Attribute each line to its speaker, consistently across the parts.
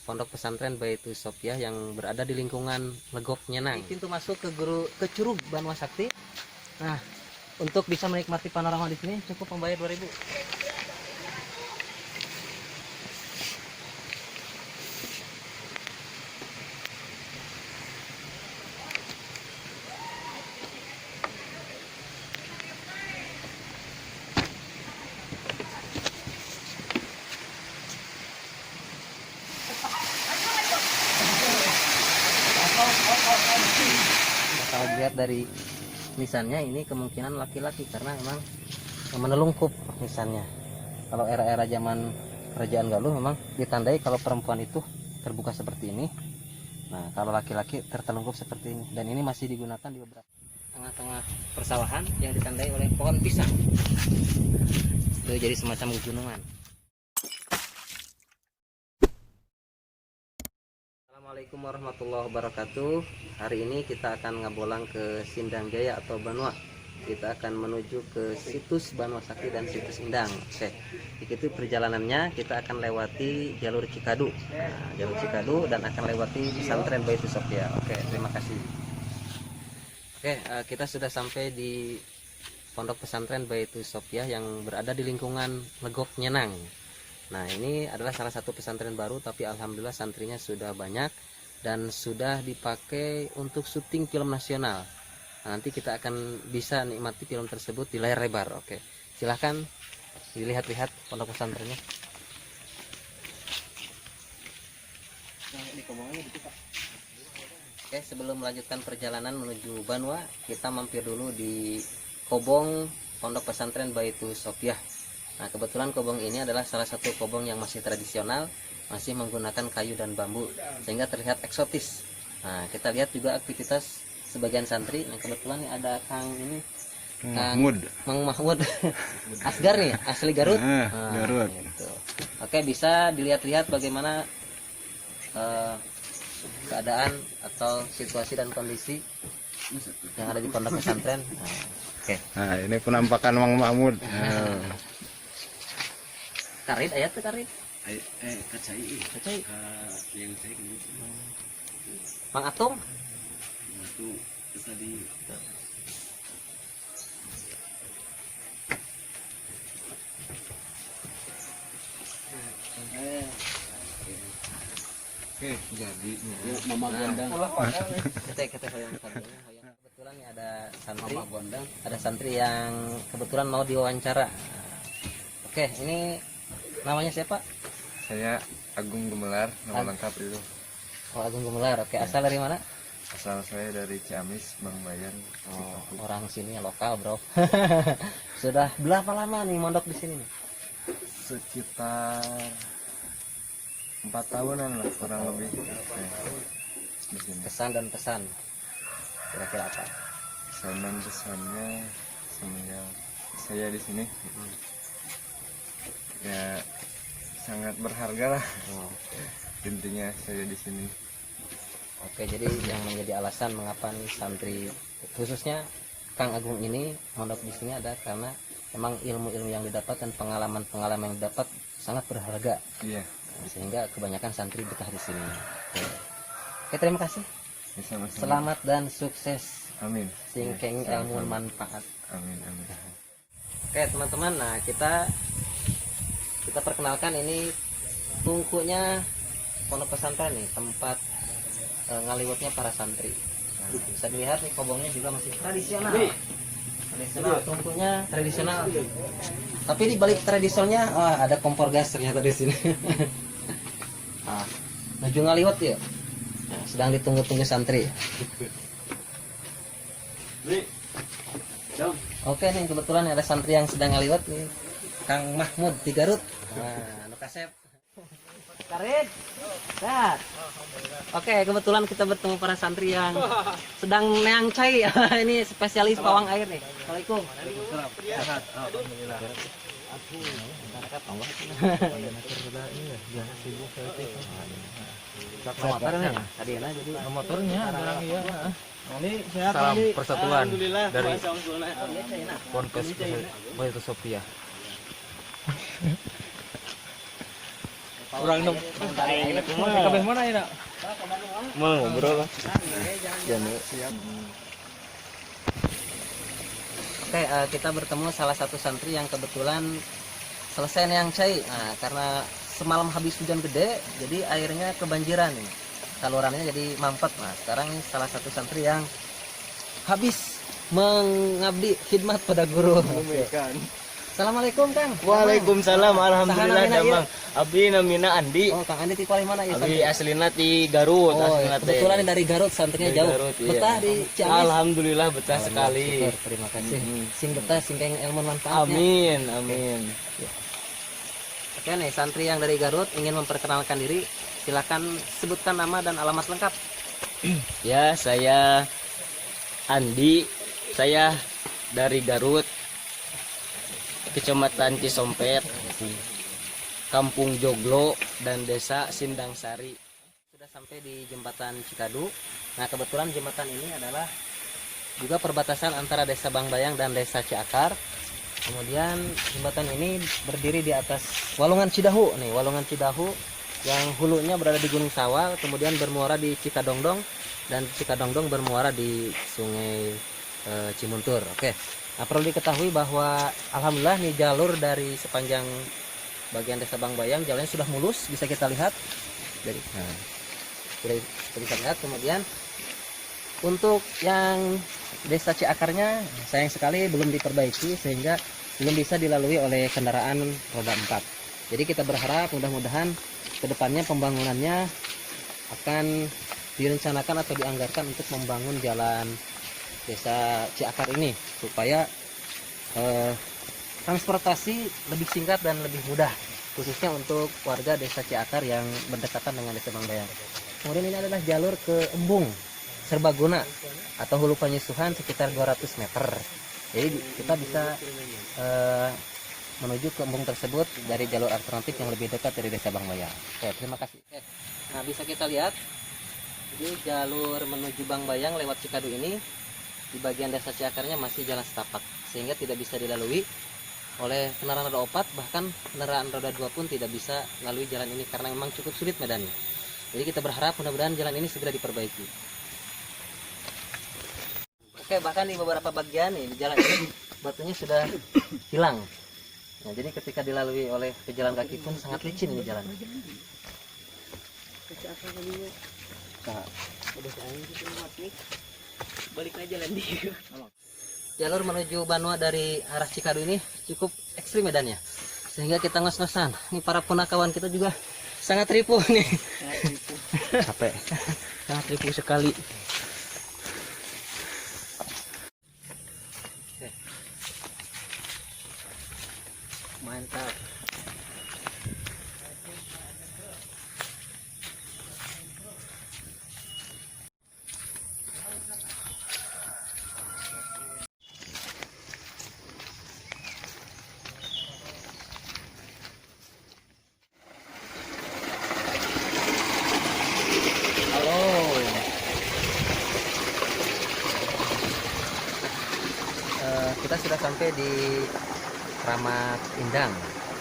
Speaker 1: Pondok Pesantren Baitu Sopiah yang berada di lingkungan Legok Nyenang. Pintu masuk ke Curug Banua Sakti. Nah, untuk bisa menikmati panorama di sini cukup membayar 2.000. Kalau dilihat dari nisannya ini kemungkinan laki-laki karena memang menelungkup nisannya. Kalau era-era zaman kerajaan Galuh memang ditandai kalau perempuan itu terbuka seperti ini. Nah, kalau laki-laki tertelungkup seperti ini. Dan ini masih digunakan di beberapa tengah-tengah persawahan yang ditandai oleh pohon pisang. Itu jadi semacam gunungan. Assalamualaikum warahmatullahi wabarakatuh. Hari ini kita akan ngabolang ke Sindang Jaya atau Banua. Kita akan menuju ke situs Banua Sakti dan situs Indang. Oke, begitu perjalanannya kita akan lewati jalur Cikadu. Nah, jalur Cikadu dan akan lewati pesantren Baitu Sopiah. Oke, terima kasih. Oke, kita sudah sampai di Pondok Pesantren Baitu Sopiah yang berada di lingkungan Legok Nyenang. Nah, ini adalah salah satu pesantren baru, tapi alhamdulillah santrinya sudah banyak dan sudah dipakai untuk syuting film nasional. Nah, nanti kita akan bisa nikmati film tersebut di layar lebar. Oke, silahkan dilihat-lihat pondok pesantrennya. Oke, sebelum melanjutkan perjalanan menuju Banua, kita mampir dulu di Kobong Pondok Pesantren Baitu Sopiah. Nah, kebetulan kobong ini adalah salah satu kobong yang masih tradisional, masih menggunakan kayu dan bambu, sehingga terlihat eksotis. Nah, kita lihat juga aktivitas sebagian santri. Nah, kebetulan nih ada Kang ini, Mang Mahmud, Asgar nih, asli Garut.
Speaker 2: Garut.
Speaker 1: Gitu. Oke, bisa dilihat-lihat bagaimana keadaan atau situasi dan kondisi yang ada di pondok pesantren. Nah, oke.
Speaker 2: Nah, ini penampakan Mang Mahmud.
Speaker 1: Karit ayat tuh karit.
Speaker 3: Kacai. Yang saya gitu.
Speaker 1: Mang Atung.
Speaker 3: Itu tadi.
Speaker 2: Oke, jadi
Speaker 3: Mama Gondang.
Speaker 1: Kita hoyong kebetulan nih ada santri. Mama Gondang. Ada santri yang kebetulan mau diwawancara. Oke, ini namanya siapa?
Speaker 2: saya Agung Gemelar, nama lengkap itu.
Speaker 1: Oh, Agung Gemelar. Oke, asal dari mana?
Speaker 2: Asal saya dari Ciamis, Bang Bayan.
Speaker 1: Oh, orang sini lokal, Bro. Sudah berapa lama nih mondok di sini nih?
Speaker 2: Sekitar 4 tahunan lah kurang lebih. Di sini.
Speaker 1: Kesan dan pesan kira-kira apa?
Speaker 2: Kesan dan pesannya semenjak saya di sini. Ya sangat berharga lah. Intinya saya di sini.
Speaker 1: Oke, jadi yang menjadi alasan mengapa nih santri khususnya Kang Agung ini mondok di sini ada karena memang ilmu-ilmu yang didapat dan pengalaman-pengalaman yang didapat sangat berharga.
Speaker 2: Iya.
Speaker 1: Sehingga kebanyakan santri betah di sini. Oke, terima kasih.
Speaker 2: Sama-sama.
Speaker 1: Selamat dan sukses.
Speaker 2: Amin.
Speaker 1: Singkeng
Speaker 2: Iya,
Speaker 1: ilmu
Speaker 2: sama-sama.
Speaker 1: manfaat.
Speaker 2: Amin.
Speaker 1: Oke, teman-teman, nah kita perkenalkan ini tungkunya pondok pesantren nih, tempat ngaliwatnya para santri. Nah, bisa dilihat nih kobongnya juga masih tradisional. Tungkunya tradisional. Tapi di balik tradisionalnya, wah ada kompor gas ternyata di sini. Nah, menuju ngaliwat ya. Nah, sedang ditunggu-tunggu santri. Oke nih, kebetulan ada santri yang sedang ngaliwat nih. Kang Mahmud di Garut. Nah, Kasep. Karit. Dah. Oke, kebetulan kita bertemu para santri yang sedang neang cai. Ini spesialis pawang air nih. Assalamualaikum.
Speaker 2: Sehat, alhamdulillah.
Speaker 1: Motornya tadi ya jadi
Speaker 2: Motornya barang iya.
Speaker 3: Ini sehat
Speaker 2: Salam
Speaker 3: Andi.
Speaker 2: persatuan
Speaker 3: Alhamdulillah.
Speaker 2: dari
Speaker 3: Masya
Speaker 2: Pondok Baitu Sopiah.
Speaker 3: Kurang dong. Kabeh mana ya, Nak?
Speaker 2: Mau ngobrol lah.
Speaker 1: Oke, kita bertemu salah satu santri yang kebetulan selesai nih yang cai. Nah, karena semalam habis hujan gede, jadi airnya kebanjiran nih. Salurannya jadi mampet. Nah, sekarang ini salah satu santri yang habis mengabdi khidmat pada guru. Assalamualaikum, Kang.
Speaker 3: Waalaikumsalam, alhamdulillah
Speaker 1: Sahana mina
Speaker 3: damang. Abdi namina Andi.
Speaker 1: Oh, Kang Andi ti paling mana ya?
Speaker 3: Abdi aslina ti Garut,
Speaker 1: Oh,
Speaker 3: aslina teh.
Speaker 1: kebetulan ini dari Garut, santrinya
Speaker 3: Dari
Speaker 1: jauh.
Speaker 3: Garut, iya.
Speaker 1: Betah di Ciamis.
Speaker 3: Alhamdulillah betah sekali.
Speaker 1: Syukur, terima kasih. Sing betah, sing keng ilmu manfaatnya.
Speaker 3: Amin, amin.
Speaker 1: Oke nih, santri yang dari Garut ingin memperkenalkan diri. Silakan sebutkan nama dan alamat lengkap.
Speaker 3: Ya, saya Andi. Saya dari Garut, Kecamatan Cisompet, Kampung Joglo, dan Desa Sindang Sari.
Speaker 1: Sudah sampai di jembatan Cikadu. Nah, kebetulan jembatan ini adalah juga perbatasan antara Desa Bangbayang dan Desa Ciakar. Kemudian jembatan ini berdiri di atas Walungan Cidahu nih, Walungan Cidahu yang hulunya berada di Gunung Sawal, kemudian bermuara di Cikadongdong, dan Cikadongdong bermuara di Sungai Cimuntur. Oke. Nah, perlu diketahui bahwa alhamdulillah nih jalur dari sepanjang bagian Desa Bangbayang jalannya sudah mulus, bisa kita lihat dari sudah bisa lihat. Kemudian untuk yang Desa Ciakarnya sayang sekali belum diperbaiki sehingga belum bisa dilalui oleh kendaraan roda 4. Jadi kita berharap mudah-mudahan kedepannya pembangunannya akan direncanakan atau dianggarkan untuk membangun jalan Desa Ciakar ini supaya transportasi lebih singkat dan lebih mudah, khususnya untuk warga Desa Ciakar yang berdekatan dengan Desa Bangbayang. Kemudian ini adalah jalur ke Embung Serbaguna atau Hulu Penyusuhan sekitar 200 meter. Jadi kita bisa menuju ke embung tersebut dari jalur alternatif yang lebih dekat dari Desa Bangbayang. Oke, terima kasih. Nah, bisa kita lihat ini jalur menuju Bangbayang lewat Cikadu ini. Di bagian Desa Ciakarnya masih jalan setapak sehingga tidak bisa dilalui oleh kendaraan roda 4, bahkan kendaraan roda 2 pun tidak bisa melalui jalan ini karena memang cukup sulit medannya. Jadi kita berharap mudah-mudahan jalan ini segera diperbaiki. Oke, bahkan di beberapa bagian nih di jalan ini batunya sudah hilang. Nah, jadi ketika dilalui oleh pejalan kaki pun sangat licin ini jalan. Balik aja jalan jalur menuju Banua dari arah Cikadu ini cukup ekstrim medannya sehingga kita ngos-ngosan. Ini para punakawan kita juga sangat ripuh nih. Capek. Sangat ripuh sekali. Mantap. Kita sudah sampai di Kramat Indang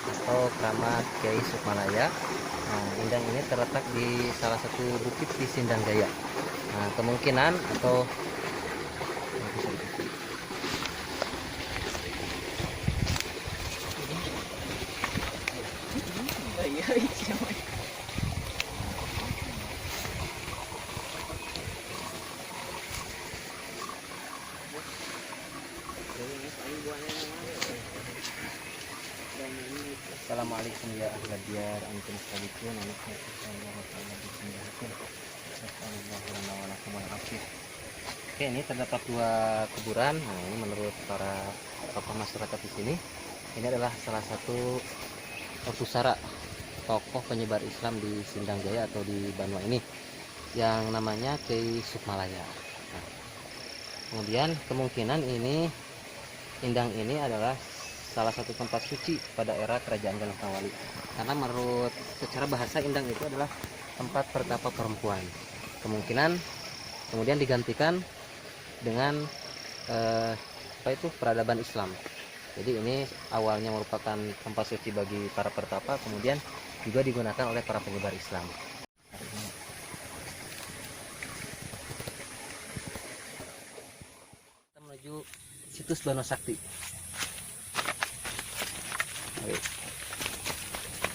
Speaker 1: atau Kramat Kiai Sukmalaya. Nah, Indang ini terletak di salah satu bukit di Sindang Jaya. Nah, kemungkinan atau Assalamualaikum ya ahla diyar antum sekalian Oke, ini terdapat dua kuburan. Nah, ini menurut para tokoh masyarakat di sini, ini adalah salah satu pusara tokoh penyebar Islam di Sindang Jaya atau di Banua ini yang namanya Kiai Sukmalaya. Nah, kemudian kemungkinan ini Indang ini adalah salah satu tempat suci pada era kerajaan Galuh Kawali, karena menurut secara bahasa Indang itu adalah tempat pertapa perempuan. Kemungkinan kemudian digantikan dengan peradaban Islam. Jadi ini awalnya merupakan tempat suci bagi para pertapa, kemudian juga digunakan oleh para penyebar Islam. Kita menuju situs Banua Sakti.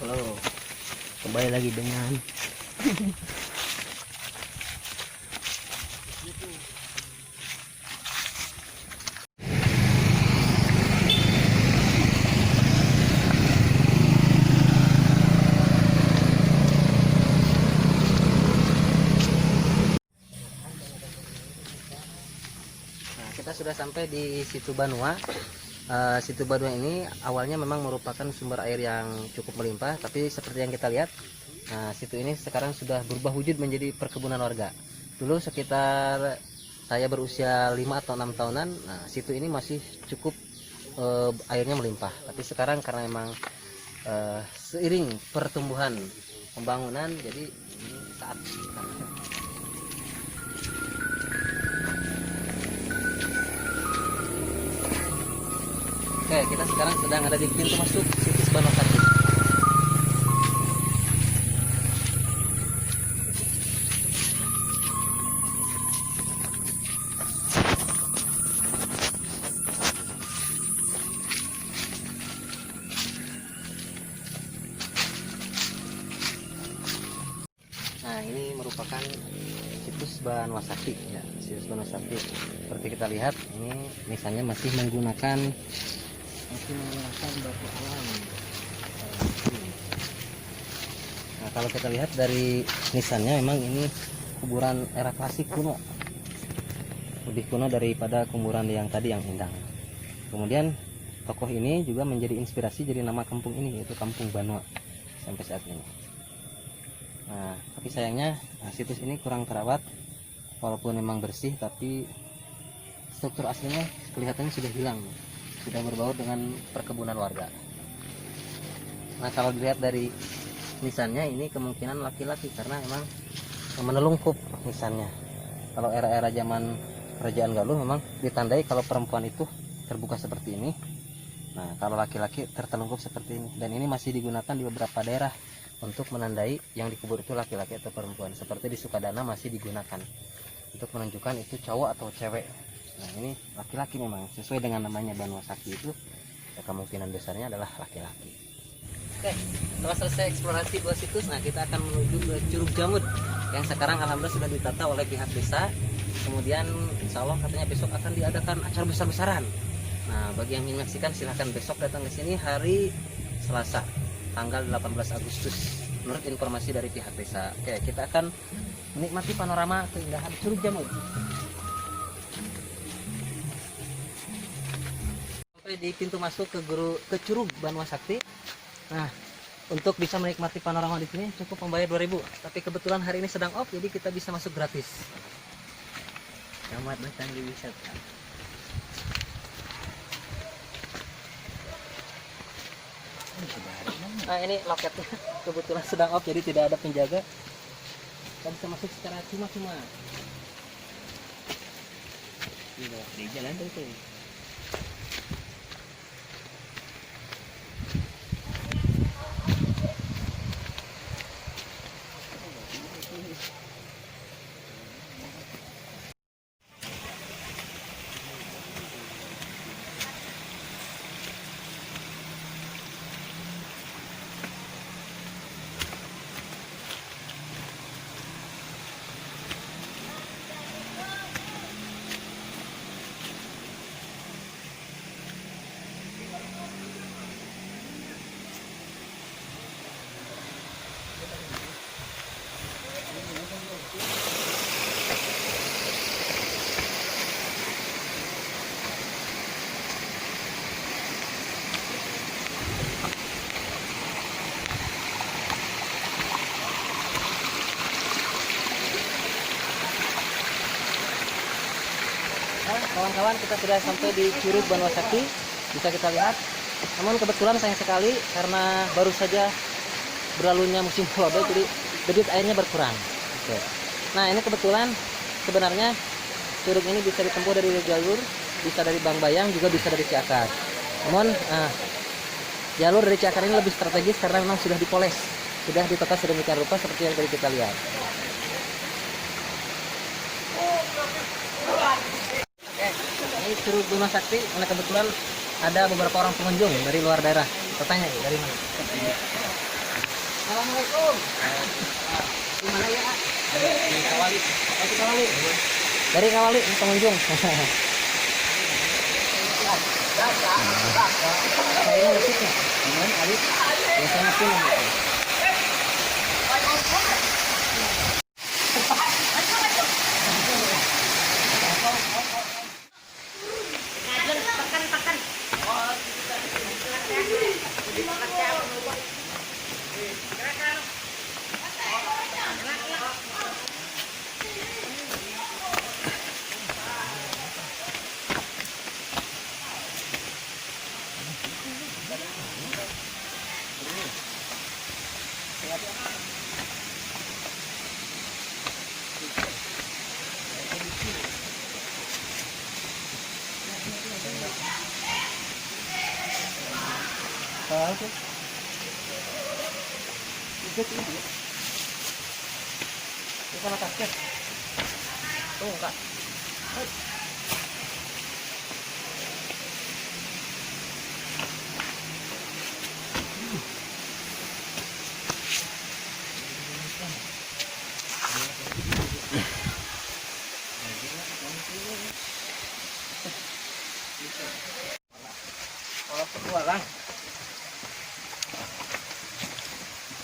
Speaker 3: Halo, kembali lagi dengan
Speaker 1: Nah, kita sudah sampai di situ Banua. Situ Banua ini awalnya memang merupakan sumber air yang cukup melimpah, tapi seperti yang kita lihat, nah, situ ini sekarang sudah berubah wujud menjadi perkebunan warga. Dulu sekitar saya berusia 5 atau 6 tahunan, nah, situ ini masih cukup airnya melimpah. Tapi sekarang karena memang seiring pertumbuhan pembangunan, jadi ini saat Oke, kita sekarang sedang ada di pintu masuk situs Banua Sakti. Nah, ini merupakan situs Banua Sakti ya, situs Banua Sakti. Seperti kita lihat, ini misalnya masih menggunakan batu alam. Nah, kalau kita lihat dari nisannya, memang ini kuburan era klasik kuno, lebih kuno daripada kuburan yang tadi yang Indang. Kemudian tokoh ini juga menjadi inspirasi jadi nama kampung ini, yaitu Kampung Banua sampai saat ini. Nah, tapi sayangnya situs ini kurang terawat, walaupun memang bersih, tapi struktur aslinya kelihatannya sudah hilang, sudah berbaur dengan perkebunan warga. Nah, kalau dilihat dari nisannya, ini kemungkinan laki-laki karena memang menelungkup nisannya. Kalau era-era zaman Kerajaan Galuh memang ditandai kalau perempuan itu terbuka seperti ini. Nah, kalau laki-laki tertelungkup seperti ini. Dan ini masih digunakan di beberapa daerah untuk menandai yang dikubur itu laki-laki atau perempuan. Seperti di Sukadana masih digunakan untuk menunjukkan itu cowok atau cewek. Nah, ini laki-laki memang sesuai dengan namanya Banua Sakti itu ya, kemungkinan besarnya adalah laki-laki. Oke, setelah selesai eksplorasi dua situs, nah kita akan menuju ke Curug Jamud yang sekarang alhamdulillah sudah ditata oleh pihak desa. Kemudian insya Allah katanya besok akan diadakan acara besar-besaran. Nah, bagi yang ingin menyaksikan silahkan besok datang ke sini hari Selasa tanggal 18 Agustus menurut informasi dari pihak desa. Oke, kita akan menikmati panorama keindahan Curug Jamud. Sampai di pintu masuk ke Curug Banua Sakti. Nah, untuk bisa menikmati panorama di sini cukup membayar 2.000. Tapi kebetulan hari ini sedang off, jadi kita bisa masuk gratis. Selamat datang di wisata. Nah, ini loketnya kebetulan sedang off, jadi tidak ada penjaga. Kita bisa masuk secara cuma-cuma. Di jalan itu. Kawan-kawan, kita sudah sampai di Curug Banua Sakti, bisa kita lihat. Namun kebetulan sayang sekali karena baru saja berlalunya musim kemarau, jadi debit airnya berkurang. Oke. Nah, ini kebetulan sebenarnya curug ini bisa ditempuh dari jalur, bisa dari Bangbayang, juga bisa dari Ciakar. Namun jalur dari Ciakar ini lebih strategis karena memang sudah dipoles sudah ditata sedemikian rupa seperti yang tadi kita lihat. Oke, ini Curug Gunung Sakti. Karena kebetulan ada beberapa orang pengunjung dari luar daerah. Bertanya dari mana? Assalamualaikum. Di mana ya? Di Kawali. Oh, di Kawali. Dari Kawali ini pengunjung. Saya musiknya. Gimana Alif? Biasanya sini. Sama kasket. Tuh, Kak. Kalau kedua lang.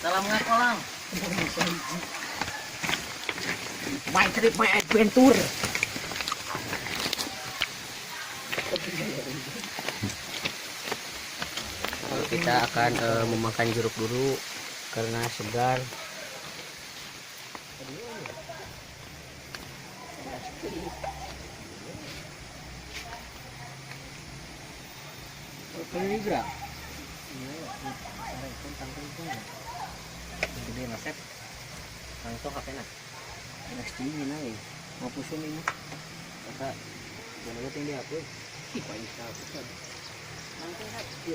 Speaker 1: Dalam ngakolang. My trip, my adventure. Kita akan memakan jeruk dulu karena segar. Gede nasib. Langsung apa nak? Tinggi naik. Mau pusing ini. Kata jangan tinggi apa? Kita bisa pusat. Nanti hati.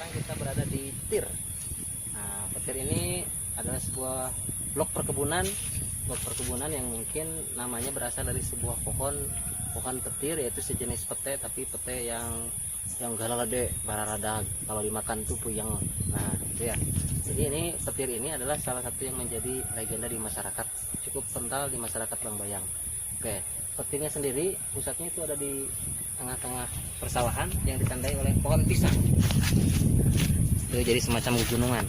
Speaker 1: Kita berada di petir. Nah, petir ini adalah sebuah blok perkebunan yang mungkin namanya berasal dari sebuah pohon petir, yaitu sejenis pete, tapi pete yang galalade bararadag, kalau dimakan tuh puyeng. Nah, itu ya. Jadi ini petir ini adalah salah satu yang menjadi legenda di masyarakat, cukup kental di masyarakat Bangbayang. Oke, petirnya sendiri pusatnya itu ada di tengah-tengah persawahan yang ditandai oleh pohon pisang. Itu jadi semacam gunungan.